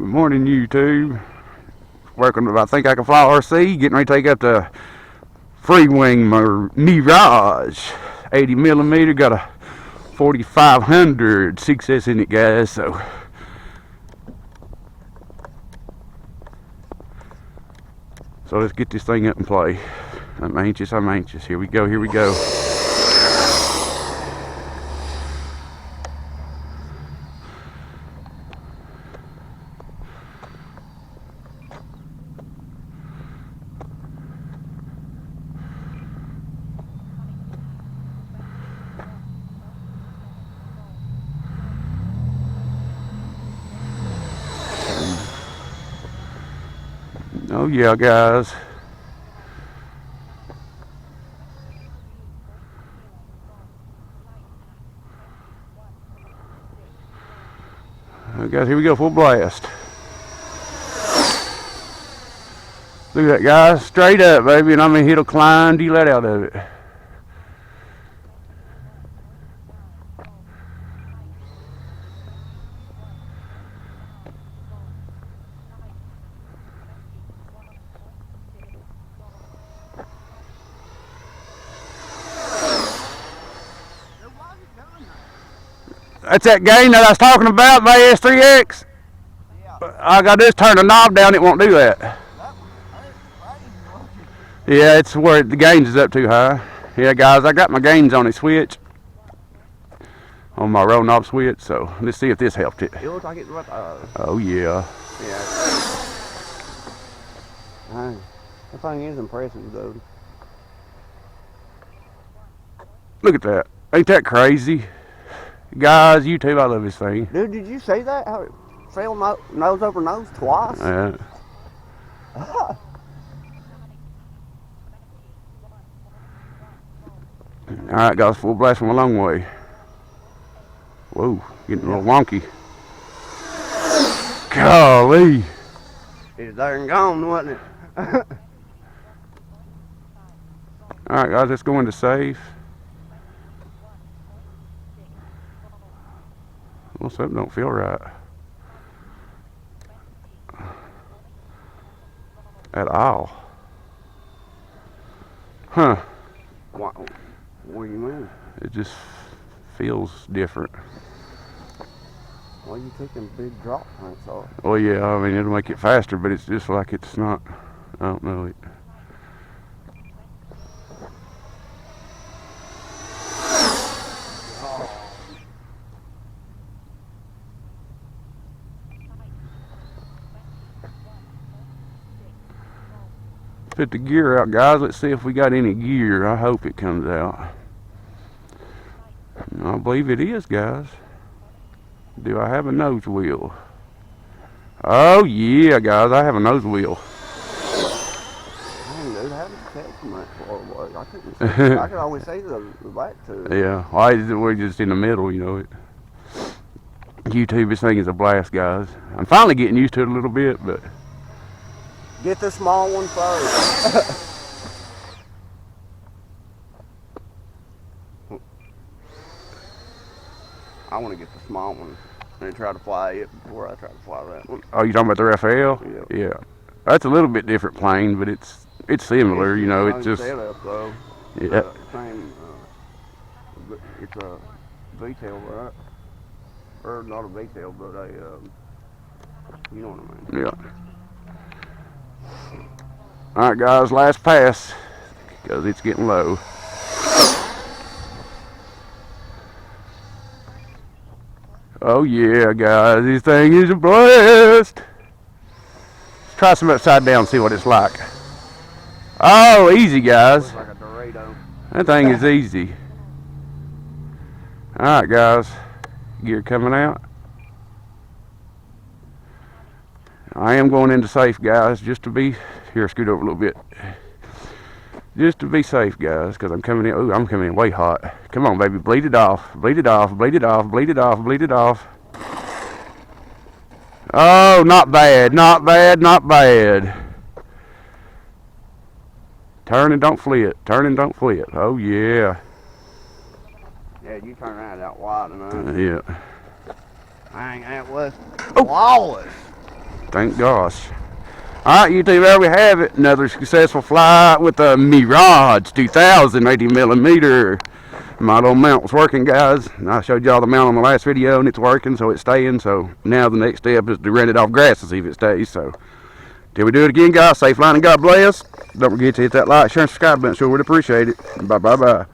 Good morning, YouTube. Working with I Think I Can Fly RC, getting ready to take up the Freewing Mirage 80mm. Got a 4500 6S in it, guys. So let's get this thing up and play. I'm anxious. Here we go. Oh yeah, guys. Guys, here we go, full blast. Look at that, guys. Straight up, baby. And I mean, it'll climb the let out of it. That's that gain that I was talking about by S3X. Yeah. I got to just turn the knob down, it won't do that. Yeah, it's where the gains is up too high. Yeah, guys, I got my gains on a switch. On my roll knob switch, so let's see if this helped it. It looks like it's what, oh, yeah. Yeah. That thing is impressive, though. Look at that. Ain't that crazy? Guys, YouTube, I love this thing. Dude, did you see that? How it fell nose over nose twice? Yeah. Alright, guys, full blast from a long way. Whoa, getting a little wonky. Golly. It was there and gone, wasn't it? Alright, guys, let's go into safe. Well, something don't feel right. At all. Huh. What do you mean? It just feels different. Well, you taking big drop points off. Oh yeah, I mean, it'll make it faster, but it's just like it's not, I don't know it. Put the gear out, guys. Let's see if we got any gear. I hope it comes out. I believe it is, guys. Do I have a nose wheel? Oh yeah, guys, I have a nose wheel. Dang, dude, how did you catch from that far away? I couldn't see. I could always see the back to it. Yeah, well, we're just in the middle, you know. YouTube, this thing is a blast, guys. I'm finally getting used to it a little bit, but. Get the small one first. I want to get the small one and try to fly it before I try to fly that one. Oh, you talking about the Raphael? Yeah. Yeah. That's a little bit different plane, but it's similar, you know. It's just. Setup, though. Yeah. Same. It's a V-tail, right? Or not a V-tail, but a. You know what I mean? Yeah. Alright, guys, last pass, because it's getting low. Oh yeah, guys, this thing is a blast. Let's try some upside down, see what it's like. Oh, easy, guys. Looks like a Dorado. That thing is easy. Alright, guys, gear coming out. I am going into safe, guys, just to be, here, scoot over a little bit. Just to be safe, guys, because I'm coming in, ooh, I'm coming in way hot. Come on, baby, bleed it off, bleed it off, bleed it off, bleed it off, bleed it off. Oh, not bad, not bad, not bad. Turn and don't flit, turn and don't flit, oh yeah. Yeah, you turn around out wide enough. Yeah. Dang, that was flawless. Thank gosh. Alright, YouTube, there we have it. Another successful flight with a Mirage 2000 80mm. My little mount was working, guys. And I showed y'all the mount on the last video, and it's working, so it's staying. So now the next step is to rent it off grass to see if it stays. So till we do it again, guys, safe flying and God bless. Don't forget to hit that like, share, and subscribe button. Sure would appreciate it. Bye.